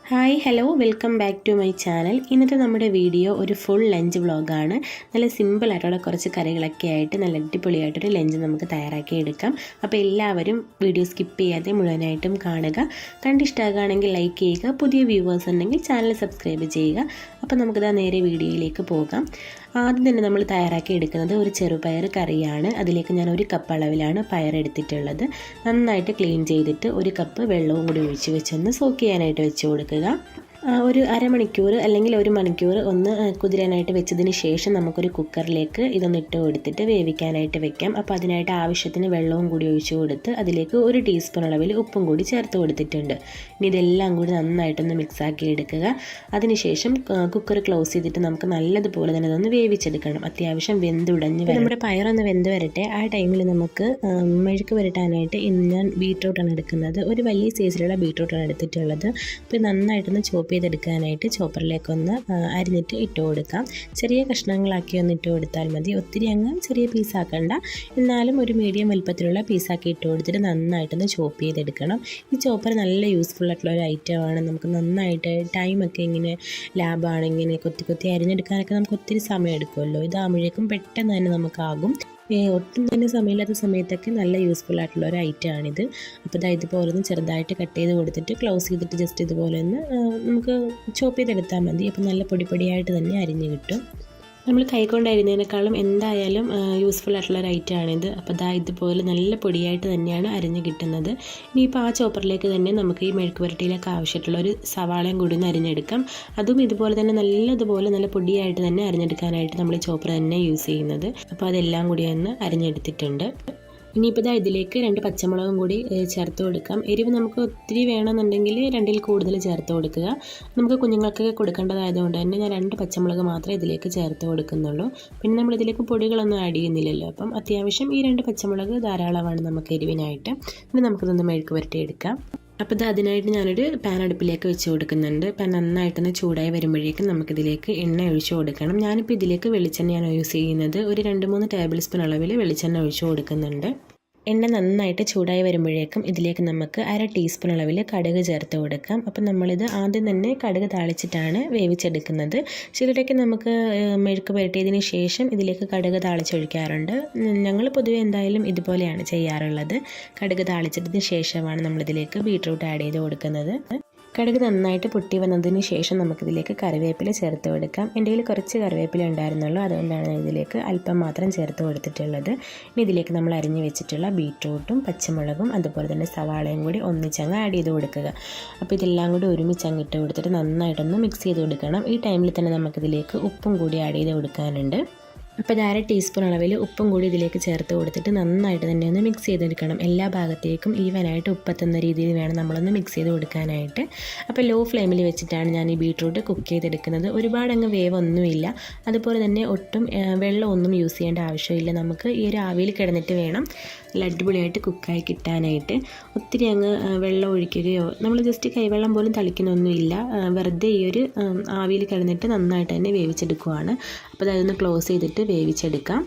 Hi hello welcome back to my channel. ഇന്നത്തെ നമ്മുടെ video ഒരു ഫുൾ ലഞ്ച് വ്ളോഗാണ്. നല്ല സിമ്പിളായിട്ടുള്ള കുറച്ച് കറികളൊക്കെ ആയിട്ട് നല്ല അടിപൊളിയായിട്ടൊരു ലഞ്ച് നമുക്ക് തയ്യാറാക്കി എടുക്കാം. അപ്പോൾ എല്ലാവരും വീഡിയോ സ്കിപ്പ് ചെയ്യാതെ മുഴുവനായിട്ടും കാണുക. കണ്ടിഷ്ടമാകുകയാണെങ്കിൽ ലൈക്ക് ചെയ്യുക. പുതിയ വ്യൂവേഴ്സ് ഉണ്ടെങ്കിൽ ചാനൽ സബ്സ്ക്രൈബ് ചെയ്യുക. അപ്പോൾ നമുക്കിതാ നേരെ വീഡിയോയിലേക്ക് പോകാം. ആദ്യം തന്നെ നമ്മൾ തയ്യാറാക്കി എടുക്കുന്നത് ഒരു ചെറുപയർ കറിയാണ്. അതിലേക്ക് ഞാൻ 1 കപ്പ് അളവിലാണ് പയർ എടുത്തിട്ടുള്ളത്. നന്നായിട്ട് ക്ലീൻ ചെയ്തിട്ട് 1 കപ്പ് വെള്ളവും കൂടി ഒഴിച്ച് വെച്ചൊന്ന് സോക്ക് ചെയ്യാനായിട്ട് വെച്ച് കൊടുക്കുക. ഒരു അരമണിക്കൂർ അല്ലെങ്കിൽ 1 മണിക്കൂർ ഒന്ന് കുതിരാനായിട്ട് വെച്ചതിന് ശേഷം നമുക്കൊരു കുക്കറിലേക്ക് ഇതൊന്ന് ഇട്ട് കൊടുത്തിട്ട് വേവിക്കാനായിട്ട് വെക്കാം. അപ്പോൾ അതിനായിട്ട് ആവശ്യത്തിന് വെള്ളവും കൂടി ഒഴിച്ച് കൊടുത്ത് അതിലേക്ക് 1 ടീസ്പൂൺ അളവിൽ ഉപ്പും കൂടി ചേർത്ത് കൊടുത്തിട്ടുണ്ട്. ഇനി ഇതെല്ലാം കൂടി നന്നായിട്ടൊന്ന് മിക്സാക്കി എടുക്കുക. അതിനുശേഷം കുക്കർ ക്ലോസ് ചെയ്തിട്ട് നമുക്ക് നല്ലതുപോലെ തന്നെ ഇതൊന്ന് വേവിച്ചെടുക്കണം. അത്യാവശ്യം വെന്തുടഞ്ഞ് നമ്മുടെ പയറൊന്ന് വെന്ത് വരട്ടെ. ആ ടൈമിൽ നമുക്ക് മെഴുക്ക് പുരട്ടാനായിട്ട് ഇന്ന് ഞാൻ ബീട്രൂട്ടാണ് എടുക്കുന്നത്. ഒരു വലിയ സൈസിലുള്ള ബീട്രൂട്ടാണ് എടുത്തിട്ടുള്ളത്. അപ്പോൾ നന്നായിട്ടൊന്ന് ചോപ്പ് ചെയ്തെടുക്കാനായിട്ട് ചോപ്പറിലേക്കൊന്ന് അരിഞ്ഞിട്ട് ഇട്ട് കൊടുക്കാം. ചെറിയ കഷ്ണങ്ങളാക്കി ഒന്ന് ഇട്ട് കൊടുത്താൽ മതി. ഒത്തിരി അങ്ങ് ചെറിയ പീസാക്കണ്ട, എന്നാലും ഒരു മീഡിയം വലുപ്പത്തിലുള്ള പീസാക്കി ഇട്ട് കൊടുത്തിട്ട് നന്നായിട്ടൊന്ന് ചോപ്പ് ചെയ്തെടുക്കണം. ഈ ചോപ്പർ നല്ല യൂസ്ഫുൾ ആയിട്ടുള്ള ഒരു ഐറ്റമാണ്. നമുക്ക് നന്നായിട്ട് ടൈമൊക്കെ ഇങ്ങനെ ലാഭമാണ്. ഇങ്ങനെ കൊത്തി അരിഞ്ഞെടുക്കാനൊക്കെ നമുക്ക് ഒത്തിരി സമയം എടുക്കുമല്ലോ. ഇതാകുമ്പോഴേക്കും പെട്ടെന്ന് തന്നെ നമുക്കാകും. ഒട്ടും തന്നെ സമയമില്ലാത്ത സമയത്തൊക്കെ നല്ല യൂസ്ഫുൾ ആയിട്ടുള്ള ഒരു ഐറ്റമാണിത്. അപ്പോൾ ഇതുപോലെ ഒന്ന് ചെറുതായിട്ട് കട്ട് ചെയ്ത് കൊടുത്തിട്ട് ക്ലോസ് ചെയ്തിട്ട് ജസ്റ്റ് ഇതുപോലെ ഒന്ന് നമുക്ക് ചോപ്പ് ചെയ്തെടുത്താൽ മതി. അപ്പോൾ നല്ല പൊടിയായിട്ട് തന്നെ അരിഞ്ഞ് കിട്ടും. നമ്മൾ കൈകൊണ്ട് അരിഞ്ഞതിനേക്കാളും എന്തായാലും യൂസ്ഫുൾ ആയിട്ടുള്ളൊരു ഐറ്റമാണിത്. അപ്പോൾ ഇതുപോലെ നല്ല പൊടിയായിട്ട് തന്നെയാണ് അരിഞ്ഞ് കിട്ടുന്നത്. ഇനിയിപ്പോൾ ആ ചോപ്പറിലേക്ക് തന്നെ നമുക്ക് ഈ മെഴുക്ക് പുരട്ടിയിലൊക്കെ ആവശ്യമായിട്ടുള്ള ഒരു സവാളയും കൂടി ഒന്ന് അരിഞ്ഞെടുക്കാം. അതും ഇതുപോലെ തന്നെ നല്ല പൊടിയായിട്ട് തന്നെ അരിഞ്ഞെടുക്കാനായിട്ട് നമ്മൾ ഈ ചോപ്പർ തന്നെ യൂസ് ചെയ്യുന്നത്. അപ്പോൾ അതെല്ലാം കൂടി ഒന്ന് അരിഞ്ഞെടുത്തിട്ടുണ്ട്. ഇനിയിപ്പോൾ ഇതിലേക്ക് 2 പച്ചമുളകും കൂടി ചേർത്ത് കൊടുക്കാം. എരിവ് നമുക്ക് ഒത്തിരി വേണമെന്നുണ്ടെങ്കിൽ 2ൽ കൂടുതൽ ചേർത്ത് കൊടുക്കുക. നമുക്ക് കുഞ്ഞുങ്ങൾക്കൊക്കെ കൊടുക്കേണ്ടതായതുകൊണ്ട് തന്നെ ഞാൻ 2 പച്ചമുളക് മാത്രമേ ഇതിലേക്ക് ചേർത്ത് കൊടുക്കുന്നുള്ളൂ. പിന്നെ നമ്മളിതിലേക്ക് പൊടികളൊന്നും ആഡ് ചെയ്യുന്നില്ലല്ലോ. അപ്പം അത്യാവശ്യം ഈ 2 പച്ചമുളക് ധാരാളമാണ് നമുക്ക് എരിവിനായിട്ട്. ഇനി നമുക്കിതൊന്ന് മെഴുക്ക് പുരട്ടിയെടുക്കാം. അപ്പോൾ അതിനായിട്ട് ഞാനൊരു പാൻ അടുപ്പിലേക്ക് വെച്ച് കൊടുക്കുന്നുണ്ട്. പാൻ നന്നായിട്ടൊന്ന് ചൂടായി വരുമ്പോഴേക്കും നമുക്കിതിലേക്ക് എണ്ണ ഒഴിച്ച് കൊടുക്കണം. ഞാനിപ്പോൾ ഇതിലേക്ക് വെളിച്ചെണ്ണയാണ് യൂസ് ചെയ്യുന്നത്. ഒരു 2-3 ടേബിൾ സ്പൂൺ അളവിൽ വെളിച്ചെണ്ണ ഒഴിച്ച് കൊടുക്കുന്നുണ്ട്. എണ്ണ നന്നായിട്ട് ചൂടായി വരുമ്പോഴേക്കും ഇതിലേക്ക് നമുക്ക് 1/2 ടീസ്പൂൺ അളവിൽ കടുക് ചേർത്ത് കൊടുക്കാം. അപ്പം നമ്മളിത് ആദ്യം തന്നെ കടുക് താളിച്ചിട്ടാണ് വേവിച്ചെടുക്കുന്നത്. ചിലരൊക്കെ നമുക്ക് മെഴുക്ക് പുരട്ടിയതിന് ശേഷം ഇതിലേക്ക് കടുക് താളിച്ചൊഴിക്കാറുണ്ട്. ഞങ്ങൾ പൊതുവെ എന്തായാലും ഇതുപോലെയാണ് ചെയ്യാറുള്ളത്. കടുക് താളിച്ചതിന് ശേഷമാണ് നമ്മളിതിലേക്ക് ബീട്രൂട്ട് ആഡ് ചെയ്ത് കൊടുക്കുന്നത്. കടുക് നന്നായിട്ട് പൊട്ടി വന്നതിന് ശേഷം നമുക്കിതിലേക്ക് കറിവേപ്പില ചേർത്ത് കൊടുക്കാം. എൻ്റെ കയ്യിൽ കുറച്ച് കറിവേപ്പില ഉണ്ടായിരുന്നുള്ളൂ, അതുകൊണ്ടാണ് ഞാൻ ഇതിലേക്ക് അല്പം മാത്രം ചേർത്ത് കൊടുത്തിട്ടുള്ളത്. ഇനി ഇതിലേക്ക് നമ്മൾ അരിഞ്ഞ് വെച്ചിട്ടുള്ള ബീട്രൂട്ടും പച്ചമുളകും അതുപോലെ തന്നെ സവാളയും കൂടി ഒന്നിച്ചങ്ങ് ആഡ് ചെയ്ത് കൊടുക്കുക. അപ്പോൾ ഇതെല്ലാം കൂടി ഒരുമിച്ചങ്ങ് ഇട്ട് കൊടുത്തിട്ട് നന്നായിട്ടൊന്ന് മിക്സ് ചെയ്ത് കൊടുക്കണം. ഈ ടൈമിൽ തന്നെ നമുക്കിതിലേക്ക് ഉപ്പും കൂടി ആഡ് ചെയ്ത് കൊടുക്കാനുണ്ട്. അപ്പോൾ 1/2 ടീസ്പൂൺ അളവിൽ ഉപ്പും കൂടി ഇതിലേക്ക് ചേർത്ത് കൊടുത്തിട്ട് നന്നായിട്ട് തന്നെ ഒന്ന് മിക്സ് ചെയ്തെടുക്കണം. എല്ലാ ഭാഗത്തേക്കും ഈവനായിട്ട് ഉപ്പെത്തുന്ന രീതിയിൽ വേണം നമ്മളൊന്ന് മിക്സ് ചെയ്ത് കൊടുക്കാനായിട്ട്. അപ്പോൾ ലോ ഫ്ലെയിമിൽ വെച്ചിട്ടാണ് ഞാൻ ഈ ബീട്രൂട്ട് കുക്ക് ചെയ്തെടുക്കുന്നത്. ഒരുപാട് അങ്ങ് വേവൊന്നുമില്ല. അതുപോലെ തന്നെ ഒട്ടും വെള്ളമൊന്നും യൂസ് ചെയ്യേണ്ട ആവശ്യമില്ല. നമുക്ക് ഈ ഒരു ആവിയിൽ കിടന്നിട്ട് വേണം നല്ല അടിപൊളിയായിട്ട് കുക്കായി കിട്ടാനായിട്ട്. ഒത്തിരി അങ്ങ് വെള്ളം ഒഴിക്കുകയോ നമ്മൾ ജസ്റ്റ് കൈവെള്ളം പോലും തളിക്കുന്നൊന്നുമില്ല. വെറുതെ ഈ ഒരു ആവിയിൽ കിടന്നിട്ട് നന്നായിട്ട് തന്നെ വേവിച്ചെടുക്കുവാണ്. അപ്പോൾ അതൊന്ന് ക്ലോസ് ചെയ്തിട്ട് വേവിച്ചെടുക്കാം.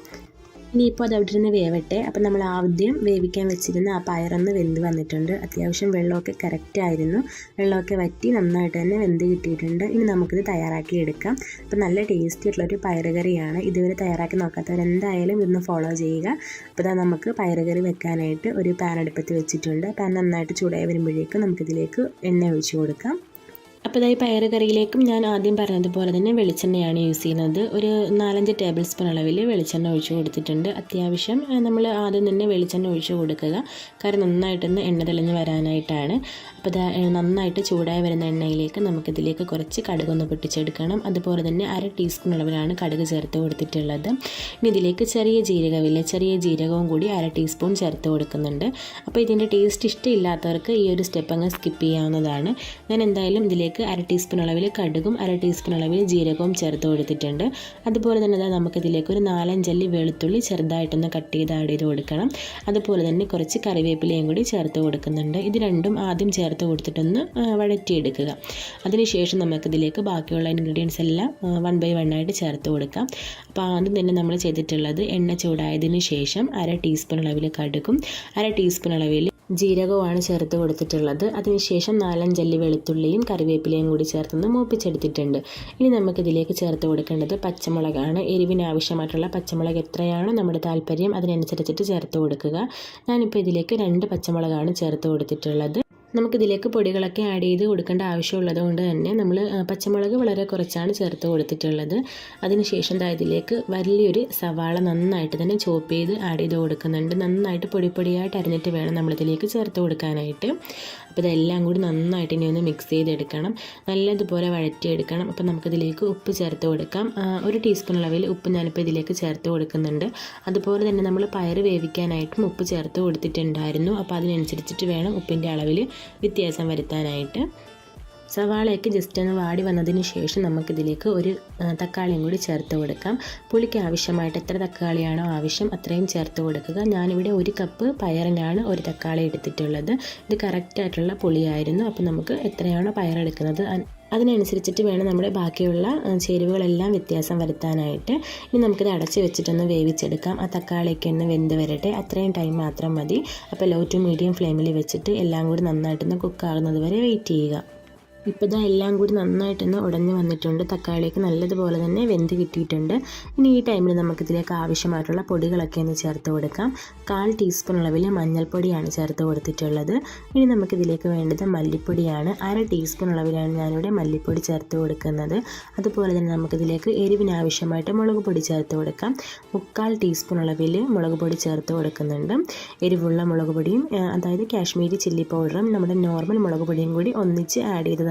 ഇനിയിപ്പോൾ അത് അവിടെ ഇരുന്ന് വേവട്ടെ. അപ്പം നമ്മൾ ആദ്യം വേവിക്കാൻ വെച്ചിരുന്ന ആ പയറൊന്ന് വെന്ത് വന്നിട്ടുണ്ട്. അത്യാവശ്യം വെള്ളമൊക്കെ കറക്റ്റായിരുന്നു. വെള്ളമൊക്കെ വറ്റി നന്നായിട്ട് തന്നെ വെന്ത് കിട്ടിയിട്ടുണ്ട്. ഇനി നമുക്കിത് തയ്യാറാക്കി എടുക്കാം. അപ്പം നല്ല ടേസ്റ്റി ആയിട്ടുള്ളൊരു പയറുകറിയാണ്. ഇതുവരെ തയ്യാറാക്കി നോക്കാത്തവരെന്തായാലും ഇതൊന്ന് ഫോളോ ചെയ്യുക. അപ്പോൾ നമുക്ക് പയറുകറി വെക്കാനായിട്ട് ഒരു പാൻ അടുപ്പത്ത് വെച്ചിട്ടുണ്ട്. പാൻ നന്നായിട്ട് ചൂടായി വരുമ്പോഴേക്കും നമുക്കിതിലേക്ക് എണ്ണ ഒഴിച്ച് കൊടുക്കാം. അപ്പോൾ ഈ പയറ് കറിയിലേക്കും ഞാൻ ആദ്യം പറഞ്ഞതുപോലെ തന്നെ വെളിച്ചെണ്ണയാണ് യൂസ് ചെയ്യുന്നത്. ഒരു 4-5 ടേബിൾ സ്പൂൺ അളവിൽ വെളിച്ചെണ്ണ ഒഴിച്ച് കൊടുത്തിട്ടുണ്ട്. അത്യാവശ്യം നമ്മൾ ആദ്യം തന്നെ വെളിച്ചെണ്ണ ഒഴിച്ച് കൊടുക്കുക. കാരണം നന്നായിട്ടൊന്ന് എണ്ണ തെളിഞ്ഞ് വരാനായിട്ടാണ്. അപ്പോൾ നന്നായിട്ട് ചൂടായി വരുന്ന എണ്ണയിലേക്ക് നമുക്കിതിലേക്ക് കുറച്ച് കടുകൊന്ന് പൊട്ടിച്ചെടുക്കണം. അതുപോലെ തന്നെ 1/2 ടീസ്പൂൺ അളവിലാണ് കടുക് ചേർത്ത് കൊടുത്തിട്ടുള്ളത്. ഇനി ഇതിലേക്ക് ചെറിയ ജീരകവും കൂടി 1/2 ടീസ്പൂൺ ചേർത്ത് കൊടുക്കുന്നുണ്ട്. അപ്പോൾ ഇതിൻ്റെ ടേസ്റ്റ് ഇഷ്ടമില്ലാത്തവർക്ക് ഈ ഒരു സ്റ്റെപ്പ് അങ്ങ് സ്കിപ്പ് ചെയ്യാവുന്നതാണ്. ഞാൻ എന്തായാലും ഇതിലേക്ക് 1/2 ടീസ്പൂൺ അളവിൽ കടുകും 1/2 ടീസ്പൂൺ അളവിൽ ജീരകവും ചേർത്ത് കൊടുത്തിട്ടുണ്ട്. അതുപോലെ തന്നെ നമുക്കിതിലേക്ക് ഒരു 4-5 അല്ലി വെളുത്തുള്ളി ചെറുതായിട്ടൊന്ന് കട്ട് ചെയ്ത് ആഡ് ചെയ്ത് കൊടുക്കണം. അതുപോലെ തന്നെ കുറച്ച് കറിവേപ്പിലയും കൂടി ചേർത്ത് കൊടുക്കുന്നുണ്ട്. ഇത് രണ്ടും ആദ്യം ചേർത്ത് കൊടുത്തിട്ടൊന്ന് വഴറ്റിയെടുക്കുക. അതിനുശേഷം നമുക്കിതിലേക്ക് ബാക്കിയുള്ള ഇൻഗ്രീഡിയൻസ് എല്ലാം 1 by 1 ആയിട്ട് ചേർത്ത് കൊടുക്കാം. അപ്പോൾ ആദ്യം തന്നെ നമ്മൾ ചെയ്തിട്ടുള്ളത് എണ്ണ ചൂടായതിന് ശേഷം 1/2 ടീസ്പൂൺ അളവിൽ കടുകും 1/2 ടീസ്പൂൺ അളവിൽ ജീരകവുമാണ് ചേർത്ത് കൊടുത്തിട്ടുള്ളത്. അതിനുശേഷം 4-5 അല്ലി വെളുത്തുള്ളിയും കറിവേപ്പിലയും കൂടി ചേർത്തൊന്ന് മൂപ്പിച്ചെടുത്തിട്ടുണ്ട്. ഇനി നമുക്കിതിലേക്ക് ചേർത്ത് കൊടുക്കേണ്ടത് പച്ചമുളകാണ്. എരിവിന് ആവശ്യമായിട്ടുള്ള പച്ചമുളക് എത്രയാണോ നമ്മുടെ താല്പര്യം അതിനനുസരിച്ചിട്ട് ചേർത്ത് കൊടുക്കുക. ഞാനിപ്പോൾ ഇതിലേക്ക് 2 പച്ചമുളകാണ് ചേർത്ത് കൊടുത്തിട്ടുള്ളത്. നമുക്കിതിലേക്ക് പൊടികളൊക്കെ ആഡ് ചെയ്ത് കൊടുക്കേണ്ട ആവശ്യമുള്ളത് കൊണ്ട് തന്നെ നമ്മൾ പച്ചമുളക് വളരെ കുറച്ചാണ് ചേർത്ത് കൊടുത്തിട്ടുള്ളത്. അതിനുശേഷം ഇതിലേക്ക് വലിയൊരു സവാള നന്നായിട്ട് തന്നെ ചോപ്പ് ചെയ്ത് ആഡ് ചെയ്ത് കൊടുക്കുന്നുണ്ട്. നന്നായിട്ട് പൊടിയായിട്ട് അരിഞ്ഞിട്ട് വേണം നമ്മളിതിലേക്ക് ചേർത്ത് കൊടുക്കാനായിട്ട്. അപ്പോൾ ഇതെല്ലാം കൂടി നന്നായിട്ട് ഇനി ഒന്ന് മിക്സ് ചെയ്തെടുക്കണം, നല്ലതുപോലെ വഴറ്റിയെടുക്കണം. അപ്പോൾ നമുക്കിതിലേക്ക് ഉപ്പ് ചേർത്ത് കൊടുക്കാം. 1 ടീസ്പൂൺ അളവിൽ ഉപ്പ് ഞാനിപ്പോൾ ഇതിലേക്ക് ചേർത്ത് കൊടുക്കുന്നുണ്ട്. അതുപോലെ തന്നെ നമ്മൾ പയർ വേവിക്കാനായിട്ടും ഉപ്പ് ചേർത്ത് കൊടുത്തിട്ടുണ്ടായിരുന്നു. അപ്പോൾ അതിനനുസരിച്ചിട്ട് വേണം ഉപ്പിൻ്റെ അളവിൽ വ്യത്യാസം വരുത്താനായിട്ട്. സവാളയൊക്കെ ജസ്റ്റ് ഒന്ന് വാടി വന്നതിന് ശേഷം നമുക്കിതിലേക്ക് ഒരു തക്കാളിയും കൂടി ചേർത്ത് കൊടുക്കാം. പുളിക്ക് ആവശ്യമായിട്ട് എത്ര തക്കാളിയാണോ ആവശ്യം അത്രയും ചേർത്ത് കൊടുക്കുക. ഞാനിവിടെ 1 കപ്പ് പയറിനാണ് 1 തക്കാളി എടുത്തിട്ടുള്ളത്. ഇത് കറക്റ്റായിട്ടുള്ള പുളിയായിരുന്നു. അപ്പോൾ നമുക്ക് എത്രയാണോ പയറെടുക്കുന്നത് അതിനനുസരിച്ചിട്ട് വേണം നമ്മുടെ ബാക്കിയുള്ള ചേരുവകളെല്ലാം വ്യത്യാസം വരുത്താനായിട്ട്. ഇനി നമുക്കിത് അടച്ച് വെച്ചിട്ടൊന്ന് വേവിച്ചെടുക്കാം. ആ തക്കാളിയൊക്കെ ഒന്ന് വെന്ത് വരട്ടെ, അത്രയും ടൈം മാത്രം മതി. അപ്പോൾ ലോ ടു മീഡിയം ഫ്ലെയിമിൽ വെച്ചിട്ട് എല്ലാം കൂടി നന്നായിട്ടൊന്ന് കുക്കാകുന്നത് വരെ വെയിറ്റ് ചെയ്യുക. ഇപ്പോൾ എല്ലാം കൂടി നന്നായിട്ടൊന്ന് ഉടഞ്ഞു വന്നിട്ടുണ്ട്. തക്കാളിയൊക്കെ നല്ലതുപോലെ തന്നെ വെന്ത് കിട്ടിയിട്ടുണ്ട്. ഇനി ഈ ടൈമിൽ നമുക്കിതിലേക്ക് ആവശ്യമായിട്ടുള്ള പൊടികളൊക്കെ ഒന്ന് ചേർത്ത് കൊടുക്കാം. 1/4 ടീസ്പൂൺ അളവിൽ മഞ്ഞൾപ്പൊടിയാണ് ചേർത്ത് കൊടുത്തിട്ടുള്ളത്. ഇനി നമുക്കിതിലേക്ക് വേണ്ടത് മല്ലിപ്പൊടിയാണ്. 1/2 ടീസ്പൂൺ അളവിലാണ് ഞാനിവിടെ മല്ലിപ്പൊടി ചേർത്ത് കൊടുക്കുന്നത്. അതുപോലെ തന്നെ നമുക്കിതിലേക്ക് എരിവിന് ആവശ്യമായിട്ട് മുളക് പൊടി ചേർത്ത് കൊടുക്കാം. 3/4 ടീസ്പൂൺ അളവിൽ മുളക് പൊടി ചേർത്ത് കൊടുക്കുന്നുണ്ട്. എരിവുള്ള മുളക് പൊടിയും അതായത് കാശ്മീരി ചില്ലി പൗഡറും നമ്മുടെ നോർമൽ മുളക് പൊടിയും കൂടി ഒന്നിച്ച് ആഡ് ചെയ്തതാണിത്.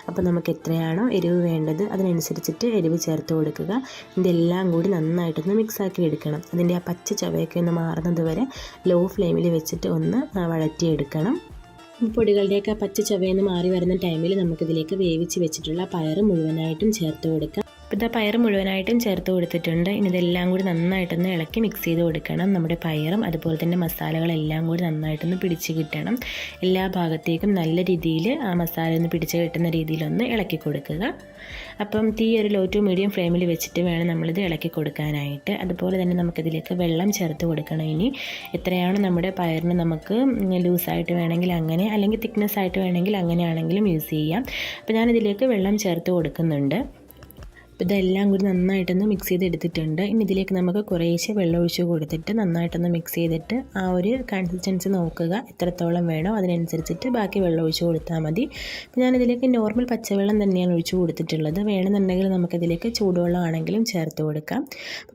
അപ്പോൾ നമുക്ക് എത്രയാണോ എരിവ് വേണ്ടത് അതിനനുസരിച്ചിട്ട് എരിവ് ചേർത്ത് കൊടുക്കുക. ഇതെല്ലാം കൂടി നന്നായിട്ടൊന്ന് മിക്സാക്കി എടുക്കണം. അതിൻ്റെ ആ പച്ച ചവയൊക്കെ ഒന്ന് മാറുന്നത് വരെ ലോ ഫ്ലെയിമിൽ വെച്ചിട്ട് ഒന്ന് വഴറ്റിയെടുക്കണം. പൊടികളുടെയൊക്കെ പച്ച ചവയെന്ന് മാറി വരുന്ന ടൈമിൽ നമുക്കിതിലേക്ക് വേവിച്ച് വെച്ചിട്ടുള്ള പയർ മുഴുവനായിട്ടും ചേർത്ത് കൊടുക്കാം. ഇപ്പോൾ പയർ മുഴുവനായിട്ടും ചേർത്ത് കൊടുത്തിട്ടുണ്ട്. ഇനി ഇതെല്ലാം കൂടി നന്നായിട്ടൊന്ന് ഇളക്കി മിക്സ് ചെയ്ത് കൊടുക്കണം. നമ്മുടെ പയറും അതുപോലെ തന്നെ മസാലകളെല്ലാം കൂടി നന്നായിട്ടൊന്ന് പിടിച്ച് കിട്ടണം. എല്ലാ ഭാഗത്തേക്കും നല്ല രീതിയിൽ ആ മസാല ഒന്ന് പിടിച്ച് കിട്ടുന്ന രീതിയിലൊന്ന് ഇളക്കി കൊടുക്കുക. അപ്പം തീ ഒരു ലോ ടു മീഡിയം ഫ്ലെയിമിൽ വെച്ചിട്ട് വേണം നമ്മളിത് ഇളക്കി കൊടുക്കാനായിട്ട്. അതുപോലെ തന്നെ നമുക്കിതിലേക്ക് വെള്ളം ചേർത്ത് കൊടുക്കണം. ഇനി എത്രയാണോ നമ്മുടെ പയറിന് നമുക്ക് ലൂസായിട്ട് വേണമെങ്കിൽ അങ്ങനെ, അല്ലെങ്കിൽ തിക്നെസ് ആയിട്ട് വേണമെങ്കിൽ അങ്ങനെയാണെങ്കിലും യൂസ് ചെയ്യാം. അപ്പോൾ ഞാനിതിലേക്ക് വെള്ളം ചേർത്ത് കൊടുക്കുന്നുണ്ട്. ഇതെല്ലാം കൂടി നന്നായിട്ടൊന്ന് മിക്സ് ചെയ്തെടുത്തിട്ടുണ്ട്. ഇനി ഇതിലേക്ക് നമുക്ക് കുറേശ്ശെ വെള്ളം ഒഴിച്ച് കൊടുത്തിട്ട് നന്നായിട്ടൊന്ന് മിക്സ് ചെയ്തിട്ട് ആ ഒരു കൺസിസ്റ്റൻസി നോക്കുക. എത്രത്തോളം വേണോ അതിനനുസരിച്ചിട്ട് ബാക്കി വെള്ളം ഒഴിച്ച് കൊടുത്താൽ മതി. അപ്പോൾ ഞാനിതിലേക്ക് നോർമൽ പച്ചവെള്ളം തന്നെയാണ് ഒഴിച്ച് കൊടുത്തിട്ടുള്ളത്. വേണമെന്നുണ്ടെങ്കിൽ നമുക്കിതിലേക്ക് ചൂടുവെള്ളം ആണെങ്കിലും ചേർത്ത് കൊടുക്കാം.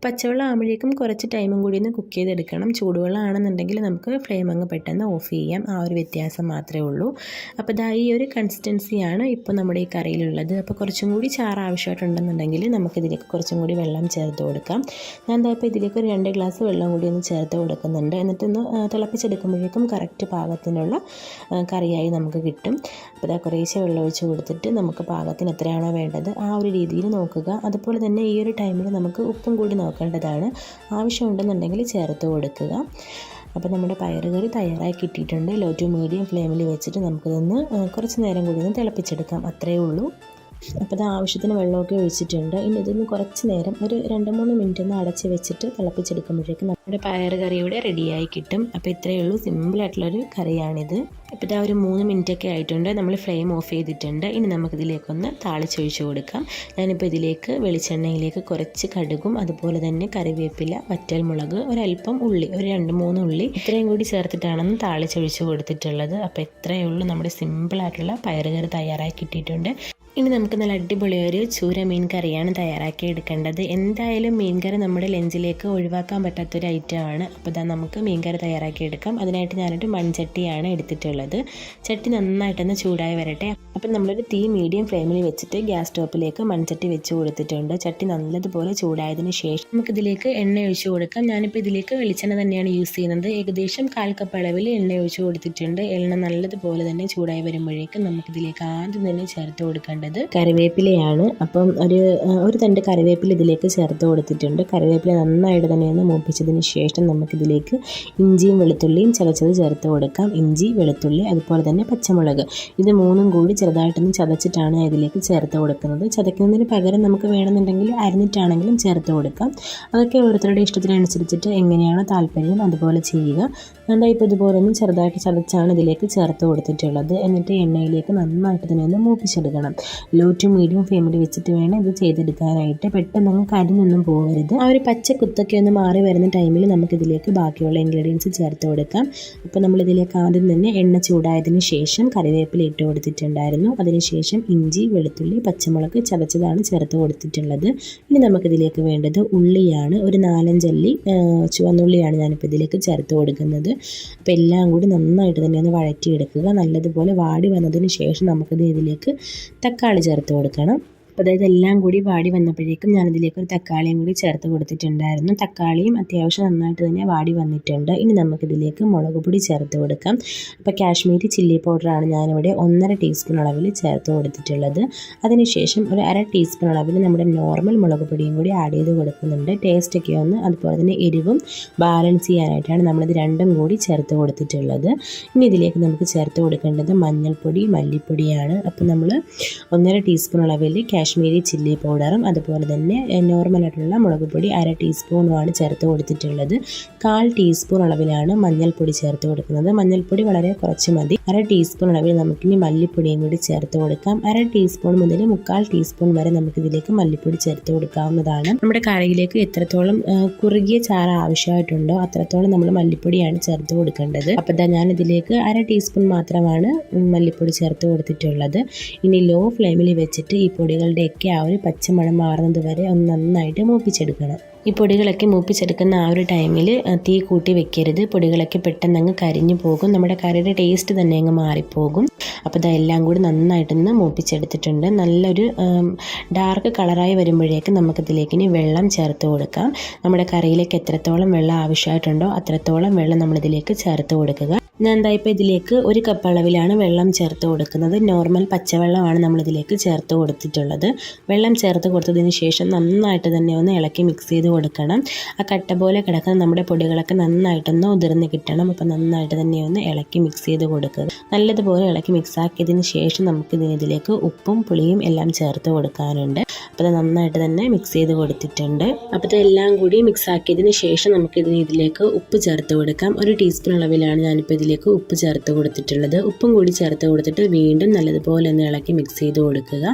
പച്ചവെള്ളം ആകുമ്പോഴേക്കും കുറച്ച് ടൈമും കൂടി ഒന്ന് കുക്ക് ചെയ്തെടുക്കണം. ചൂടുവെള്ളം ആണെന്നുണ്ടെങ്കിൽ നമുക്ക് ഫ്ലെയിം അങ്ങ് പെട്ടെന്ന് ഓഫ് ചെയ്യാം. ആ ഒരു വ്യത്യാസം മാത്രമേ ഉള്ളൂ. അപ്പോൾ ഈ ഒരു കൺസിസ്റ്റൻസിയാണ് ഇപ്പോൾ നമ്മുടെ ഈ കറിയിലുള്ളത്. അപ്പോൾ കുറച്ചും കൂടി ചാറ് ആവശ്യമായിട്ടുണ്ടെന്നുണ്ടെങ്കിൽ നമുക്കിതിലേക്ക് കുറച്ചും കൂടി വെള്ളം ചേർത്ത് കൊടുക്കാം. ഞാൻ ഇപ്പോൾ ഇതിലേക്ക് ഒരു 2 ഗ്ലാസ് വെള്ളം കൂടി ഒന്ന് ചേർത്ത് കൊടുക്കുന്നുണ്ട്. എന്നിട്ടൊന്ന് തിളപ്പിച്ചെടുക്കുമ്പോഴേക്കും കറക്റ്റ് പാകത്തിനുള്ള കറിയായി നമുക്ക് കിട്ടും. അപ്പോൾ കുറേശ്ശെ വെള്ളം ഒഴിച്ച് കൊടുത്തിട്ട് നമുക്ക് പാകത്തിന് എത്രയാണോ വേണ്ടത് ആ ഒരു രീതിയിൽ നോക്കുക. അതുപോലെ തന്നെ ഈ ഒരു ടൈമിൽ നമുക്ക് ഉപ്പും കൂടി നോക്കേണ്ടതാണ്. ആവശ്യമുണ്ടെന്നുണ്ടെങ്കിൽ ചേർത്ത് കൊടുക്കുക. അപ്പോൾ നമ്മുടെ പയറുകറി തയ്യാറായി കിട്ടിയിട്ടുണ്ട്. ലോ ടു മീഡിയം ഫ്ലെയിമിൽ വെച്ചിട്ട് നമുക്കിതൊന്ന് കുറച്ച് നേരം കൂടി ഒന്ന് തിളപ്പിച്ചെടുക്കാം. അത്രയേ ഉള്ളൂ. അപ്പോൾ ആവശ്യത്തിന് വെള്ളമൊക്കെ ഒഴിച്ചിട്ടുണ്ട്. ഇനി ഇതൊന്ന് കുറച്ച് നേരം ഒരു 2-3 മിനിറ്റ് ഒന്ന് അടച്ച് വെച്ചിട്ട് തിളപ്പിച്ചെടുക്കുമ്പോഴേക്കും നമ്മുടെ പയർ കറി ഇവിടെ റെഡിയായി കിട്ടും. അപ്പോൾ ഇത്രയേ ഉള്ളൂ, സിമ്പിളായിട്ടുള്ളൊരു കറിയാണിത്. ഇപ്പോൾ ഒരു 3 മിനിറ്റൊക്കെ ആയിട്ടുണ്ട്. നമ്മൾ ഫ്ലെയിം ഓഫ് ചെയ്തിട്ടുണ്ട്. ഇനി നമുക്കിതിലേക്കൊന്ന് താളിച്ചൊഴിച്ച് കൊടുക്കാം. ഞാനിപ്പോൾ ഇതിലേക്ക് വെളിച്ചെണ്ണയിലേക്ക് കുറച്ച് കടുകും അതുപോലെ തന്നെ കറിവേപ്പില, വറ്റൽമുളക്, ഒരല്പം ഉള്ളി, ഒരു 2-3 ഉള്ളി ഇത്രയും കൂടി ചേർത്തിട്ടാണെന്ന് താളിച്ചൊഴിച്ച് കൊടുത്തിട്ടുള്ളത്. അപ്പോൾ ഇത്രയേ ഉള്ളൂ, നമ്മുടെ സിമ്പിളായിട്ടുള്ള പയർ കറി തയ്യാറായി കിട്ടിയിട്ടുണ്ട്. ഇനി നമുക്ക് നല്ല അടിപൊളി ഒരു ചൂര മീൻ കറിയാണ് തയ്യാറാക്കി എടുക്കേണ്ടത്. എന്തായാലും മീൻ കറി നമ്മുടെ ലഞ്ചിലേക്ക് ഒഴിവാക്കാൻ പറ്റാത്തൊരു ഐറ്റമാണ്. അപ്പോൾ നമുക്ക് മീൻ കറി തയ്യാറാക്കി എടുക്കാം. അതിനായിട്ട് ഞാനൊരു മൺചട്ടിയാണ് എടുത്തിട്ടുള്ളത്. ചട്ടി നന്നായിട്ടൊന്ന് ചൂടായി വരട്ടെ. അപ്പം നമ്മളൊരു തീ മീഡിയം ഫ്ലെയിമിൽ വെച്ചിട്ട് ഗ്യാസ് സ്റ്റോപ്പിലേക്ക് മൺചട്ടി വെച്ച് കൊടുത്തിട്ടുണ്ട്. ചട്ടി നല്ലതുപോലെ ചൂടായതിന് ശേഷം നമുക്കിതിലേക്ക് എണ്ണ ഒഴിച്ച് കൊടുക്കാം. ഞാനിപ്പോൾ ഇതിലേക്ക് വെളിച്ചെണ്ണ തന്നെയാണ് യൂസ് ചെയ്യുന്നത്. ഏകദേശം 1/4 കപ്പ് അളവിൽ എണ്ണ ഒഴിച്ച് കൊടുത്തിട്ടുണ്ട്. എണ്ണ നല്ലതുപോലെ തന്നെ ചൂടായി വരുമ്പോഴേക്കും നമുക്കിതിലേക്ക് ആദ്യം തന്നെ ചേർത്ത് കൊടുക്കേണ്ടത് കറിവേപ്പിലയാണ്. അപ്പം ഒരു തണ്ട് കറിവേപ്പില ഇതിലേക്ക് ചേർത്ത് കൊടുത്തിട്ടുണ്ട്. കറിവേപ്പില നന്നായിട്ട് തന്നെ ഒന്ന് മൂപ്പിച്ചതിന് ശേഷം നമുക്കിതിലേക്ക് ഇഞ്ചിയും വെളുത്തുള്ളിയും ചതച്ചത് ചേർത്ത് കൊടുക്കാം. ഇഞ്ചി, വെളുത്തുള്ളി, അതുപോലെ തന്നെ പച്ചമുളക്, ഇത് 3 കൂടി ചെറുതായിട്ടൊന്ന് ചതച്ചിട്ടാണ് ഇതിലേക്ക് ചേർത്ത് കൊടുക്കുന്നത്. ചതയ്ക്കുന്നതിന് പകരം നമുക്ക് വേണമെന്നുണ്ടെങ്കിൽ അരിഞ്ഞിട്ടാണെങ്കിലും ചേർത്ത് കൊടുക്കാം. അതൊക്കെ ഓരോരുത്തരുടെ ഇഷ്ടത്തിനനുസരിച്ചിട്ട് എങ്ങനെയാണോ താല്പര്യം അതുപോലെ ചെയ്യുക. എന്താ ഇപ്പോൾ ഇതുപോലെ ഒന്ന് ചെറുതായിട്ട് ചതച്ചാണ് ഇതിലേക്ക് ചേർത്ത് കൊടുത്തിട്ടുള്ളത്. എന്നിട്ട് എണ്ണയിലേക്ക് നന്നായിട്ട് തന്നെ ഒന്ന് മൂപ്പിച്ചെടുക്കണം. ലോ ടു മീഡിയം ഫ്ലെയിമിൽ വെച്ചിട്ട് വേണം ഇത് ചെയ്തെടുക്കാനായിട്ട്. പെട്ടെന്ന് അങ്ങ് കരിഞ്ഞൊന്നും പോകരുത്. ആ ഒരു പച്ച കുത്തൊക്കെ ഒന്ന് മാറി വരുന്ന ടൈമിൽ നമുക്കിതിലേക്ക് ബാക്കിയുള്ള ഇൻഗ്രീഡിയൻസ് ചേർത്ത് കൊടുക്കാം. അപ്പോൾ നമ്മളിതിലേക്ക് ആദ്യം തന്നെ എണ്ണ ചൂടായതിന് ശേഷം കറിവേപ്പില ഇട്ട് കൊടുത്തിട്ടുണ്ടായിരുന്നു. അതിനുശേഷം ഇഞ്ചി, വെളുത്തുള്ളി, പച്ചമുളക് ചതച്ചതാണ് ചേർത്ത് കൊടുത്തിട്ടുള്ളത്. ഇനി നമുക്കിതിലേക്ക് വേണ്ടത് ഉള്ളിയാണ്. ഒരു 4-5 അല്ലി ചുവന്നുള്ളിയാണ് ഞാനിപ്പോൾ ഇതിലേക്ക് ചേർത്ത് കൊടുക്കുന്നത്. അപ്പോൾ എല്ലാം കൂടി നന്നായിട്ട് തന്നെ ഒന്ന് വഴറ്റിയെടുക്കുക. നല്ലതുപോലെ വാടി വന്നതിന് ശേഷം നമുക്കിത് ഇതിലേക്ക് തക്കാളി ചേർത്ത് കൊടുക്കണം. അപ്പോൾ അതായത് എല്ലാം കൂടി വാടി വന്നപ്പോഴേക്കും ഞാനിതിലേക്ക് ഒരു തക്കാളിയും കൂടി ചേർത്ത് കൊടുത്തിട്ടുണ്ടായിരുന്നു. തക്കാളിയും അത്യാവശ്യം നന്നായിട്ട് തന്നെ വാടി വന്നിട്ടുണ്ട്. ഇനി നമുക്കിതിലേക്ക് മുളക് പൊടി ചേർത്ത് കൊടുക്കാം. അപ്പോൾ കാശ്മീരി ചില്ലി പൗഡറാണ് ഞാനിവിടെ 1.5 ടീസ്പൂൺ അളവിൽ ചേർത്ത് കൊടുത്തിട്ടുള്ളത്. അതിനുശേഷം ഒരു 1/2 ടീസ്പൂൺ അളവിൽ നമ്മുടെ നോർമൽ മുളക് പൊടിയും കൂടി ആഡ് ചെയ്ത് കൊടുക്കുന്നുണ്ട്. ടേസ്റ്റൊക്കെ ഒന്ന് അതുപോലെ തന്നെ എരിവും ബാലൻസ് ചെയ്യാനായിട്ടാണ് നമ്മളിത് രണ്ടും കൂടി ചേർത്ത് കൊടുത്തിട്ടുള്ളത്. ഇനി ഇതിലേക്ക് നമുക്ക് ചേർത്ത് കൊടുക്കേണ്ടത് മഞ്ഞൾപ്പൊടി, മല്ലിപ്പൊടിയാണ്. അപ്പോൾ നമ്മൾ 1.5 ടീസ്പൂൺ അളവിൽ കാശ്മീരി ചില്ലി പൗഡറും അതുപോലെ തന്നെ നോർമലായിട്ടുള്ള മുളക് പൊടി 1/2 ടീസ്പൂണുമാണ് ചേർത്ത് കൊടുത്തിട്ടുള്ളത്. 1/4 ടീസ്പൂൺ അളവിലാണ് മഞ്ഞൾപ്പൊടി ചേർത്ത് കൊടുക്കുന്നത്. മഞ്ഞൾപ്പൊടി വളരെ കുറച്ച് മതി. 1/2 ടീസ്പൂൺ അളവിൽ നമുക്കിനി മല്ലിപ്പൊടിയും കൂടി ചേർത്ത് കൊടുക്കാം. 1/2 ടീസ്പൂൺ മുതൽ 3/4 ടീസ്പൂൺ വരെ നമുക്കിതിലേക്ക് മല്ലിപ്പൊടി ചേർത്ത് കൊടുക്കാവുന്നതാണ്. നമ്മുടെ കറിയിലേക്ക് എത്രത്തോളം കുറുകിയ ചാറ് ആവശ്യമായിട്ടുണ്ടോ അത്രത്തോളം നമ്മൾ മല്ലിപ്പൊടിയാണ് ചേർത്ത് കൊടുക്കേണ്ടത്. അപ്പോൾ ഞാൻ ഇതിലേക്ക് 1/2 ടീസ്പൂൺ മാത്രമാണ് മല്ലിപ്പൊടി ചേർത്ത് കൊടുത്തിട്ടുള്ളത്. ഇനി ലോ ഫ്ലെയിമിൽ വെച്ചിട്ട് ഈ പൊടികളുടെയൊക്കെ ആ ഒരു പച്ചമണം മാറുന്നത് വരെ ഒന്ന് നന്നായിട്ട് മൂപ്പിച്ചെടുക്കണം. ഈ പൊടികളൊക്കെ മൂപ്പിച്ചെടുക്കുന്ന ആ ഒരു ടൈമിൽ തീ കൂട്ടി വെക്കരുത്. പൊടികളൊക്കെ പെട്ടെന്ന് അങ്ങ് കരിഞ്ഞു പോകും. നമ്മുടെ കറിയുടെ ടേസ്റ്റ് തന്നെ അങ്ങ് മാറിപ്പോകും. അപ്പോൾ ഇതെല്ലാം കൂടി നന്നായിട്ടൊന്ന് മൂപ്പിച്ചെടുത്തിട്ടുണ്ട്. നല്ലൊരു ഡാർക്ക് കളറായി വരുമ്പോഴേക്കും നമുക്കിതിലേക്ക് ഇനി വെള്ളം ചേർത്ത് കൊടുക്കാം. നമ്മുടെ കറിയിലേക്ക് എത്രത്തോളം വെള്ളം ആവശ്യമായിട്ടുണ്ടോ അത്രത്തോളം വെള്ളം നമ്മളിതിലേക്ക് ചേർത്ത് കൊടുക്കുക. ഞാൻ എന്താ ഇപ്പോൾ ഇതിലേക്ക് 1 കപ്പ് അളവിലാണ് വെള്ളം ചേർത്ത് കൊടുക്കുന്നത്. നോർമൽ പച്ചവെള്ളമാണ് നമ്മളിതിലേക്ക് ചേർത്ത് കൊടുത്തിട്ടുള്ളത്. വെള്ളം ചേർത്ത് കൊടുത്തതിന് ശേഷം നന്നായിട്ട് തന്നെ ഒന്ന് ഇളക്കി മിക്സ് ചെയ്ത് കൊടുക്കണം. ആ കട്ട പോലെ കിടക്കുന്ന നമ്മുടെ പൊടികളൊക്കെ നന്നായിട്ടൊന്ന് ഉതിർന്ന് കിട്ടണം. അപ്പോൾ നന്നായിട്ട് തന്നെ ഒന്ന് ഇളക്കി മിക്സ് ചെയ്ത് കൊടുക്കുക. നല്ലതുപോലെ ഇളക്കി മിക്സ് ആക്കിയതിന് ശേഷം നമുക്കിതിലേക്ക് ഉപ്പും പുളിയും എല്ലാം ചേർത്ത് കൊടുക്കാനുണ്ട്. അപ്പോൾ അത് നന്നായിട്ട് തന്നെ മിക്സ് ചെയ്ത് കൊടുത്തിട്ടുണ്ട്. അപ്പോൾ ഇതെല്ലാം കൂടി മിക്സ് ആക്കിയതിന് ശേഷം ഇതിലേക്ക് ഉപ്പ് ചേർത്ത് കൊടുക്കാം. 1 ടീസ്പൂൺ അളവിലാണ് ഞാനിപ്പോൾ ഇതിലേക്ക് ഉപ്പ് ചേർത്ത് കൊടുത്തിട്ടുള്ളത്. ഉപ്പും കൂടി ചേർത്ത് കൊടുത്തിട്ട് വീണ്ടും നല്ലതുപോലെ ഒന്ന് ഇളക്കി മിക്സ് ചെയ്ത് കൊടുക്കുക.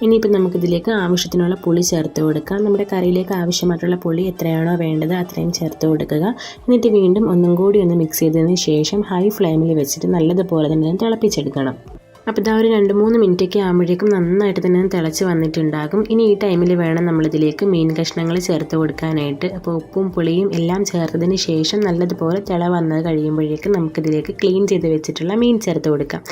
ഇനിയിപ്പോൾ നമുക്കിതിലേക്ക് ആവശ്യത്തിനുള്ള പുളി ചേർത്ത് കൊടുക്കാം. നമ്മുടെ കറിയിലേക്ക് ആവശ്യമായിട്ടുള്ള പുളി എത്രയാണോ വേണ്ടത് അത്രയും ചേർത്ത് കൊടുക്കുക. എന്നിട്ട് വീണ്ടും ഒന്നും കൂടി ഒന്ന് മിക്സ് ചെയ്തതിന് ശേഷം ഹൈ ഫ്ലെയിമിൽ വെച്ചിട്ട് നല്ലതുപോലെ തന്നെ തിളപ്പിച്ചെടുക്കണം. അപ്പോൾ ഇതാ ഒരു 2-3 മിനിറ്റൊക്കെ ആകുമ്പോഴേക്കും നന്നായിട്ട് തന്നെ തിളച്ച് വന്നിട്ടുണ്ടാകും. ഇനി ഈ ടൈമിൽ വേണം നമ്മളിതിലേക്ക് മീൻ കഷ്ണങ്ങൾ ചേർത്ത് കൊടുക്കാനായിട്ട്. അപ്പോൾ ഉപ്പും പുളിയും എല്ലാം ചേർത്തതിന് ശേഷം നല്ലതുപോലെ തിള വന്നത് കഴിയുമ്പോഴേക്കും നമുക്കിതിലേക്ക് ക്ലീൻ ചെയ്ത് വെച്ചിട്ടുള്ള മീൻ ചേർത്ത് കൊടുക്കാം.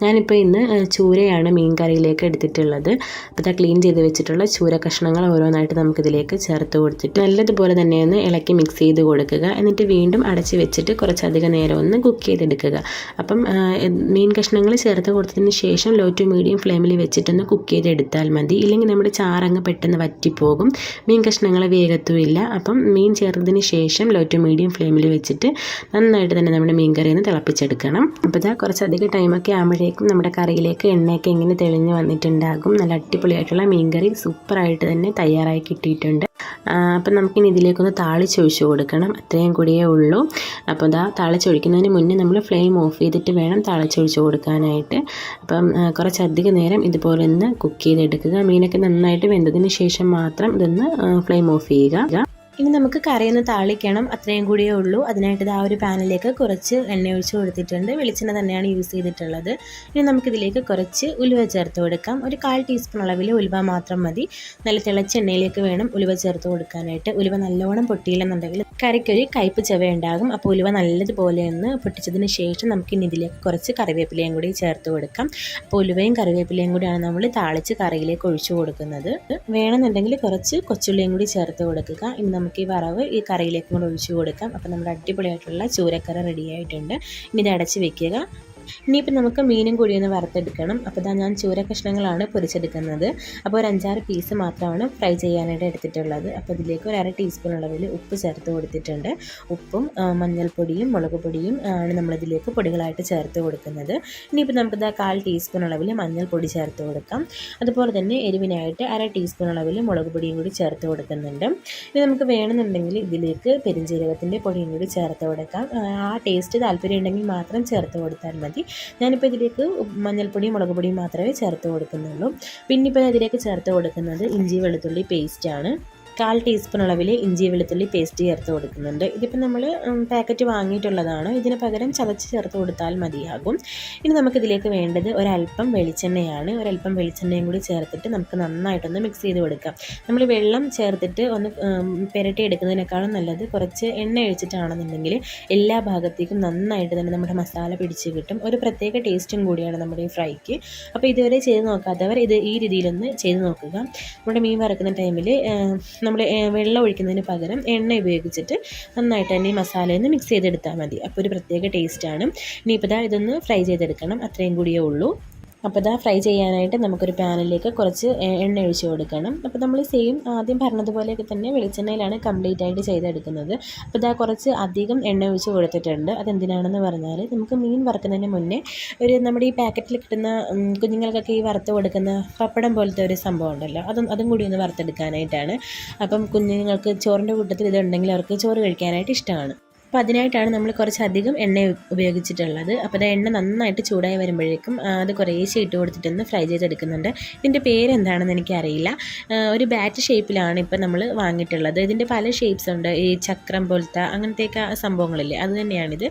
ഞാനിപ്പോൾ ഇന്ന് ചൂരയാണ് മീൻ കറിയിലേക്ക് എടുത്തിട്ടുള്ളത്. അപ്പോൾ ഇതാ ക്ലീൻ ചെയ്ത് വെച്ചിട്ടുള്ള ചൂര കഷ്ണങ്ങൾ ഓരോന്നായിട്ട് നമുക്കിതിലേക്ക് ചേർത്ത് കൊടുത്തിട്ട് നല്ലതുപോലെ തന്നെ ഒന്ന് ഇളക്കി മിക്സ് ചെയ്ത് കൊടുക്കുക. എന്നിട്ട് വീണ്ടും അടച്ച് വെച്ചിട്ട് കുറച്ചധികം നേരം ഒന്ന് കുക്ക് ചെയ്തെടുക്കുക. അപ്പം മീൻ കഷ്ണങ്ങൾ ചേർത്ത് കൊടുത്തതിന് ശേഷം ലോ ടു മീഡിയം ഫ്ലെയിമിൽ വെച്ചിട്ടൊന്ന് കുക്ക് ചെയ്തെടുത്താൽ മതി. ഇല്ലെങ്കിൽ നമ്മുടെ ചാറങ്ങ് പെട്ടെന്ന് വറ്റിപ്പോകും, മീൻ കഷ്ണങ്ങൾ വേഗത്തുമില്ല. അപ്പം മീൻ ചേർത്തതിന് ശേഷം ലോ ടു മീഡിയം ഫ്ലെയിമിൽ വെച്ചിട്ട് നന്നായിട്ട് തന്നെ നമ്മുടെ മീൻ കറിയിൽ നിന്ന് തിളപ്പിച്ചെടുക്കണം. അപ്പോൾ ഇതാ കുറച്ചധികം ടൈമൊക്കെ ആകുമ്പോഴേക്കും നമ്മുടെ കറിയിലേക്ക് എണ്ണയൊക്കെ ഇങ്ങനെ തെളിഞ്ഞ് വന്നിട്ടുണ്ടാകും. നല്ല അടിപൊളിയായിട്ടുള്ള മീൻ കറി സൂപ്പറായിട്ട് തന്നെ തയ്യാറായി കിട്ടിയിട്ടുണ്ട്. അപ്പം നമുക്കിനി ഇതിലേക്കൊന്ന് താളിച്ചൊഴിച്ച് കൊടുക്കണം. അത്രയും കൂടിയേ ഉള്ളൂ. അപ്പോൾ ഇതാ താളിച്ചൊഴിക്കുന്നതിന് മുന്നേ നമ്മൾ ഫ്ലെയിം ഓഫ് ചെയ്തിട്ട് വേണം താളിച്ചൊഴിച്ച് കൊടുക്കാനായിട്ട്. അപ്പം കുറച്ചധികം നേരം ഇതുപോലെ ഒന്ന് കുക്ക് ചെയ്തെടുക്കുക. മീനൊക്കെ നന്നായിട്ട് വെന്തതിന് ശേഷം മാത്രം ഇതൊന്ന് ഫ്ലെയിം ഓഫ് ചെയ്യുക. ഇനി നമുക്ക് കറിയൊന്ന് താളിക്കണം, അത്രയും കൂടിയേ ഉള്ളൂ. അതിനായിട്ട് ആ ഒരു പാനിലേക്ക് കുറച്ച് എണ്ണ ഒഴിച്ച് കൊടുത്തിട്ടുണ്ട്. വെളിച്ചെണ്ണ തന്നെയാണ് യൂസ് ചെയ്തിട്ടുള്ളത്. ഇനി നമുക്കിതിലേക്ക് കുറച്ച് ഉലുവ ചേർത്ത് കൊടുക്കാം. ഒരു 1/4 ടീസ്പൂൺ അളവിൽ ഉലുവ മാത്രം മതി. നല്ല തിളച്ച എണ്ണയിലേക്ക് വേണം ഉലുവ ചേർത്ത് കൊടുക്കാനായിട്ട്. ഉലുവ നല്ലോണം പൊട്ടിയില്ലെന്നുണ്ടെങ്കിൽ കറിക്കൊരു കയ്പ്പ് ചവ ഉണ്ടാകും. അപ്പോൾ ഉലുവ നല്ലതുപോലെ ഒന്ന് പൊട്ടിച്ചതിന് ശേഷം നമുക്കിനി ഇതിലേക്ക് കുറച്ച് കറിവേപ്പിലയും കൂടി ചേർത്ത് കൊടുക്കാം. അപ്പോൾ ഉലുവയും കറിവേപ്പിലയും കൂടിയാണ് നമ്മൾ താളിച്ച് കറിയിലേക്ക് ഒഴിച്ചു കൊടുക്കുന്നത്. വേണമെന്നുണ്ടെങ്കിൽ കുറച്ച് കൊച്ചുള്ളിയും കൂടി ചേർത്ത് കൊടുക്കുക. ഇനി നമുക്ക് ഈ വറവ് ഈ കറിയിലേക്ക് കൂടെ ഒഴിച്ചു കൊടുക്കാം. അപ്പോൾ നമ്മുടെ അടിപൊളിയായിട്ടുള്ള ചൂരക്കറി റെഡി ആയിട്ടുണ്ട്. ഇനി ഇത് അടച്ച് വെക്കുക. ഇനിയിപ്പോൾ നമുക്ക് മീനും കൂടി ഒന്ന് വറുത്തെടുക്കണം. അപ്പോൾ ഇതാ ഞാൻ ചൂര കഷ്ണങ്ങളാണ് പൊരിച്ചെടുക്കുന്നത്. അപ്പോൾ ഒരു 5-6 പീസ് മാത്രമാണ് ഫ്രൈ ചെയ്യാനായിട്ട് എടുത്തിട്ടുള്ളത്. അപ്പോൾ ഇതിലേക്ക് ഒരു 1/2 ടീസ്പൂൺ അളവിൽ ഉപ്പ് ചേർത്ത് കൊടുത്തിട്ടുണ്ട്. ഉപ്പും മഞ്ഞൾപ്പൊടിയും മുളക് പൊടിയും ആണ് നമ്മളിതിലേക്ക് പൊടികളായിട്ട് ചേർത്ത് കൊടുക്കുന്നത്. ഇനിയിപ്പോൾ നമുക്കിതാ 1/4 ടീസ്പൂൺ അളവിൽ മഞ്ഞൾപ്പൊടി ചേർത്ത് കൊടുക്കാം. അതുപോലെ തന്നെ എരിവിനായിട്ട് 1/2 ടീസ്പൂൺ അളവിൽ മുളക് പൊടിയും കൂടി ചേർത്ത് കൊടുക്കുന്നുണ്ട്. ഇനി നമുക്ക് വേണമെന്നുണ്ടെങ്കിൽ ഇതിലേക്ക് പെരുംജീരകത്തിൻ്റെ പൊടിയും കൂടി ചേർത്ത് കൊടുക്കാം. ആ ടേസ്റ്റ് താല്പര്യം ഉണ്ടെങ്കിൽ മാത്രം ചേർത്ത് കൊടുത്താൽ മതി. ഞാനിപ്പോൾ ഇതിലേക്ക് മഞ്ഞൾപ്പൊടിയും മുളക് പൊടിയും മാത്രമേ ചേർത്ത് കൊടുക്കുന്നുള്ളൂ. പിന്നെ ഇപ്പോൾ ഇതിലേക്ക് ചേർത്ത് കൊടുക്കുന്നത് ഇഞ്ചി വെളുത്തുള്ളി പേസ്റ്റാണ്. 1/4 ടീസ്പൂൺ അളവിൽ ഇഞ്ചി വെളുത്തുള്ളി പേസ്റ്റ് ചേർത്ത് കൊടുക്കുന്നുണ്ട്. ഇതിപ്പോൾ നമ്മൾ പാക്കറ്റ് വാങ്ങിയിട്ടുള്ളതാണ്. ഇതിന് പകരം ചതച്ച് ചേർത്ത് കൊടുത്താൽ മതിയാകും. ഇനി നമുക്കിതിലേക്ക് വേണ്ടത് ഒരല്പം വെളിച്ചെണ്ണയാണ്. ഒരല്പം വെളിച്ചെണ്ണയും കൂടി ചേർത്തിട്ട് നമുക്ക് നന്നായിട്ടൊന്ന് മിക്സ് ചെയ്ത് കൊടുക്കാം. നമ്മൾ വെള്ളം ചേർത്തിട്ട് ഒന്ന് പുരട്ടി എടുക്കുന്നതിനേക്കാളും നല്ലത് കുറച്ച് എണ്ണ ഒഴിച്ചിട്ടാണെന്നുണ്ടെങ്കിൽ എല്ലാ ഭാഗത്തേക്കും നന്നായിട്ട് തന്നെ നമ്മുടെ മസാല പിടിച്ച് കിട്ടും. ഒരു പ്രത്യേക ടേസ്റ്റും കൂടിയാണ് നമ്മുടെ ഈ ഫ്രൈക്ക്. അപ്പോൾ ഇതുവരെ ചെയ്ത് നോക്കാത്തവർ ഈ രീതിയിലൊന്ന് ചെയ്ത് നോക്കുക. നമ്മുടെ മീൻ വറുക്കുന്ന ടൈമിൽ നമ്മൾ വെള്ളം ഒഴിക്കുന്നതിന് പകരം എണ്ണ ഉപയോഗിച്ചിട്ട് നന്നായിട്ട് തന്നെ ഈ മസാലയൊന്ന് മിക്സ് ചെയ്തെടുത്താൽ മതി. അപ്പോൾ ഒരു പ്രത്യേക ടേസ്റ്റാണ്. ഇനിയിപ്പോൾ ഇതൊന്ന് ഫ്രൈ ചെയ്തെടുക്കണം. അത്രയും കൂടിയേ ഉള്ളൂ. അപ്പോൾ ഇതാ ഫ്രൈ ചെയ്യാനായിട്ട് നമുക്കൊരു പാനിലേക്ക് കുറച്ച് എണ്ണ ഒഴിച്ച് കൊടുക്കണം. അപ്പോൾ നമ്മൾ സെയിം ആദ്യം പറഞ്ഞതുപോലെയൊക്കെ തന്നെ വെളിച്ചെണ്ണയിലാണ് കംപ്ലീറ്റ് ആയിട്ട് ചെയ്തെടുക്കുന്നത്. അപ്പോൾ ഇതാ കുറച്ച് അധികം എണ്ണ ഒഴിച്ച് കൊടുത്തിട്ടുണ്ട്. അതെന്തിനാണെന്ന് പറഞ്ഞാൽ നമുക്ക് മീൻ വറുക്കുന്നതിന് മുന്നേ നമ്മുടെ ഈ പാക്കറ്റിൽ കിട്ടുന്ന കുഞ്ഞുങ്ങൾക്കൊക്കെ ഈ വറുത്ത് കൊടുക്കുന്ന പപ്പടം പോലത്തെ ഒരു സംഭവം ഉണ്ടല്ലോ, അതും കൂടി ഒന്ന് വറുത്തെടുക്കാനായിട്ടാണ്. അപ്പം കുഞ്ഞുങ്ങൾക്ക് ചോറിൻ്റെ കൂട്ടത്തിൽ ഇതുണ്ടെങ്കിൽ അവർക്ക് ചോറ് കഴിക്കാനായിട്ട് ഇഷ്ടമാണ്. അപ്പോൾ അതിനായിട്ടാണ് നമ്മൾ കുറച്ചധികം എണ്ണ ഉപയോഗിച്ചിട്ടുള്ളത്. അപ്പോൾ അത് എണ്ണ നന്നായിട്ട് ചൂടായി വരുമ്പോഴേക്കും അത് കുറേശ്ശെ ഇട്ട് കൊടുത്തിട്ടൊന്ന് ഫ്രൈ ചെയ്തെടുക്കുന്നുണ്ട്. ഇതിൻ്റെ പേരെന്താണെന്ന് എനിക്കറിയില്ല. ഒരു ബാറ്റ് ഷേപ്പിലാണ് ഇപ്പോൾ നമ്മൾ വാങ്ങിയിട്ടുള്ളത്. ഇതിൻ്റെ പല ഷേപ്സ് ഉണ്ട്. ഈ ചക്രം പോലത്തെ അങ്ങനത്തെയൊക്കെ സംഭവങ്ങളില്ലേ, അത് തന്നെയാണിത്.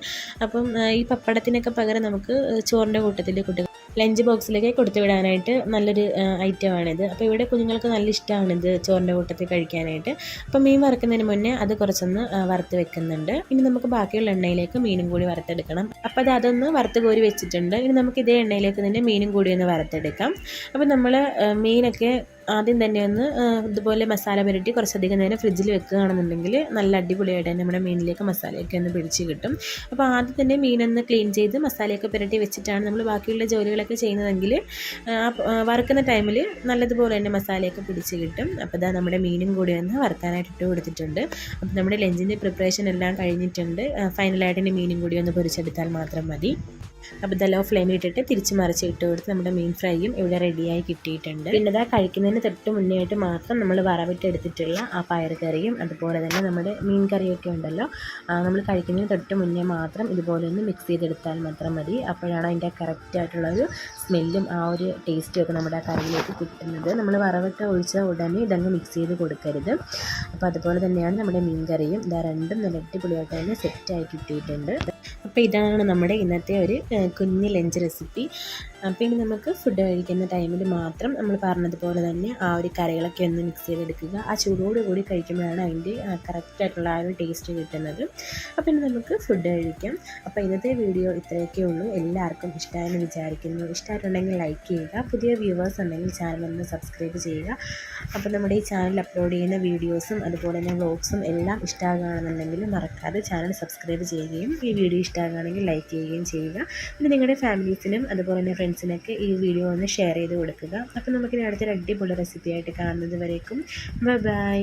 അപ്പം ഈ പപ്പടത്തിനൊക്കെ പകരം നമുക്ക് ചോറിൻ്റെ കൂട്ടത്തിൽ കുട്ടികൾ ലഞ്ച് ബോക്സിലേക്ക് കൊടുത്തു വിടാനായിട്ട് നല്ലൊരു ഐറ്റമാണിത്. അപ്പോൾ ഇവിടെ കുഞ്ഞുങ്ങൾക്ക് നല്ല ഇഷ്ടമാണിത് ചോറിൻ്റെ കൂട്ടത്തിൽ കഴിക്കാനായിട്ട്. അപ്പോൾ മീൻ വറുക്കുന്നതിന് മുന്നേ അത് കുറച്ചൊന്ന് വറുത്ത് വെക്കുന്നുണ്ട്. ഇനി നമുക്ക് ബാക്കിയുള്ള എണ്ണയിലേക്ക് മീനും കൂടി വറുത്തെടുക്കണം. അപ്പോൾ അതൊന്ന് വറുത്ത് കോരി വെച്ചിട്ടുണ്ട്. ഇനി നമുക്ക് ഇതേ എണ്ണയിലേക്ക് തന്നെ മീനും കൂടി ഒന്ന് വറുത്തെടുക്കാം. അപ്പോൾ നമ്മൾ മീനൊക്കെ ആദ്യം തന്നെ ഒന്ന് ഇതുപോലെ മസാല പുരട്ടി കുറച്ചധികം നേരം ഫ്രിഡ്ജിൽ വെക്കുകയാണെന്നുണ്ടെങ്കിൽ നല്ല അടിപൊളിയായിട്ട് തന്നെ നമ്മുടെ മീനിലേക്ക് മസാലയൊക്കെ ഒന്ന് പിടിച്ച് കിട്ടും. അപ്പോൾ ആദ്യം തന്നെ മീനൊന്ന് ക്ലീൻ ചെയ്ത് മസാലയൊക്കെ പുരട്ടി വെച്ചിട്ടാണ് നമ്മൾ ബാക്കിയുള്ള ജോലികളൊക്കെ ചെയ്യുന്നതെങ്കിൽ വറുക്കുന്ന ടൈമിൽ നല്ലതുപോലെ തന്നെ മസാലയൊക്കെ പിടിച്ച് കിട്ടും. അപ്പോൾ ഇതാ നമ്മുടെ മീനും കൂടി ഒന്ന് വറുക്കാനായിട്ട് ഇട്ട് കൊടുത്തിട്ടുണ്ട്. അപ്പോൾ നമ്മുടെ ലഞ്ചിൻ്റെ പ്രിപ്പറേഷൻ എല്ലാം കഴിഞ്ഞിട്ടുണ്ട്. ഫൈനലായിട്ട് ഇനി മീനും കൂടി ഒന്ന് പൊരിച്ചെടുത്താൽ മാത്രം മതി. അപ്പോൾ ഇത് ലോ ഫ്ലെയിമിൽ ഇട്ടിട്ട് തിരിച്ച് മറിച്ച് ഇട്ട് കൊടുത്ത് നമ്മുടെ മീൻ ഫ്രൈയും ഇവിടെ റെഡിയായി കിട്ടിയിട്ടുണ്ട്. പിന്നെ ഇതാ കഴിക്കുന്നതിന് തൊട്ട് മുന്നേ ആയിട്ട് മാത്രം നമ്മൾ വറവിട്ട് എടുത്തിട്ടുള്ള ആ പയർ കറിയും അതുപോലെ തന്നെ നമ്മുടെ മീൻ കറിയൊക്കെ ഉണ്ടല്ലോ, നമ്മൾ കഴിക്കുന്നതിന് തൊട്ട് മുന്നേ മാത്രം ഇതുപോലെ ഒന്ന് മിക്സ് ചെയ്തെടുത്താൽ മാത്രം മതി. അപ്പോഴാണ് അതിൻ്റെ കറക്റ്റായിട്ടുള്ളൊരു സ്മെല്ലും ആ ഒരു ടേസ്റ്റും ഒക്കെ നമ്മുടെ ആ കറിയിലേക്ക് കിട്ടുന്നത്. നമ്മൾ വറവിട്ട് ഒഴിച്ച ഉടനെ ഇതങ്ങ് മിക്സ് ചെയ്ത് കൊടുക്കരുത്. അപ്പോൾ അതുപോലെ തന്നെയാണ് നമ്മുടെ മീൻ കറിയും. ഇതാ രണ്ടും നല്ല അടിപൊളിയായിട്ട് തന്നെ സെറ്റായി കിട്ടിയിട്ടുണ്ട്. അപ്പോൾ ഇതാണ് നമ്മുടെ ഇന്നത്തെ ഒരു കുഞ്ഞ് ലഞ്ച് റെസിപ്പി. അപ്പോൾ ഇനി നമുക്ക് ഫുഡ് കഴിക്കുന്ന ടൈമിൽ മാത്രം നമ്മൾ പറഞ്ഞതുപോലെ തന്നെ ആ ഒരു കറികളൊക്കെ ഒന്ന് മിക്സ് ചെയ്തെടുക്കുക. ആ ചൂടോടുകൂടി കഴിക്കുമ്പോഴാണ് അതിൻ്റെ കറക്റ്റായിട്ടുള്ള ആ ഒരു ടേസ്റ്റ് കിട്ടുന്നത്. അപ്പോൾ ഇനി നമുക്ക് ഫുഡ് കഴിക്കാം. അപ്പോൾ ഇന്നത്തെ വീഡിയോ ഇത്രയൊക്കെ ഉള്ളൂ. എല്ലാവർക്കും ഇഷ്ടമായെന്ന് വിചാരിക്കുന്നു. ഇഷ്ടമായിട്ടുണ്ടെങ്കിൽ ലൈക്ക് ചെയ്യുക. പുതിയ വ്യൂവേഴ്സ് ഉണ്ടെങ്കിൽ ചാനൽ ഒന്ന് സബ്സ്ക്രൈബ് ചെയ്യുക. അപ്പോൾ നമ്മുടെ ഈ ചാനൽ അപ്ലോഡ് ചെയ്യുന്ന വീഡിയോസും അതുപോലെ തന്നെ വ്ലോഗ്സും എല്ലാം ഇഷ്ടമാകുകയാണെന്നുണ്ടെങ്കിൽ മറക്കാതെ ചാനൽ സബ്സ്ക്രൈബ് ചെയ്യുകയും ഈ വീഡിയോ ഇഷ്ടമാകുകയാണെങ്കിൽ ലൈക്ക് ചെയ്യുകയും ചെയ്യുക. പിന്നെ നിങ്ങളുടെ ഫാമിലീസിനും അതുപോലെ തന്നെ ഫ്രണ്ട്സിനൊക്കെ ഈ വീഡിയോ ഒന്ന് ഷെയർ ചെയ്ത് കൊടുക്കുക. അപ്പോൾ നമുക്കിനി അടുത്തൊരു അടിപൊളി റെസിപ്പി ആയിട്ട് കാണുന്നത് വരേക്കും ബൈ.